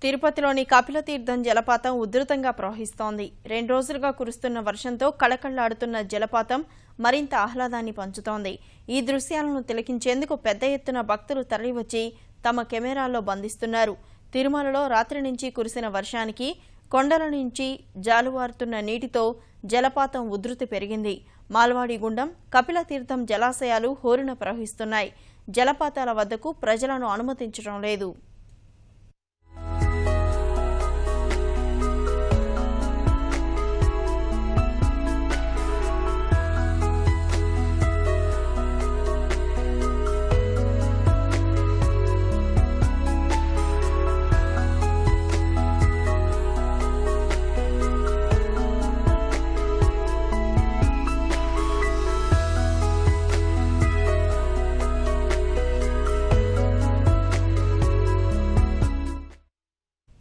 తిరుపతిలోని కపిలతీర్థం జలపాతం ఉధృతంగా ప్రవహిస్తోంది. 2 రోజులుగా కురుస్తున్న వర్షంతో కళకళలాడుతున్న జలపాతం మరింత ఆహ్లాదాన్ని పంచుతోంది. ఈ దృశ్యాలను తిలకించేందుకు పెద్ద ఎత్తున భక్తులు తరలివచ్చి తమ కెమెరాల్లో బంధిస్తున్నారు. తిరుమలలో రాత్రి నుంచి కురిసిన వర్షానికి కొండల నుంచి జాలువారుతున్న నీటితో జలపాతం ఉధృతి పెరిగింది. మాల్వాడి గుండం, కపిలతీర్థం జలాశయాలు హోరున ప్రవహిస్తున్నాయి. జలపాతాల వద్దకు ప్రజలను అనుమతించడం లేదు.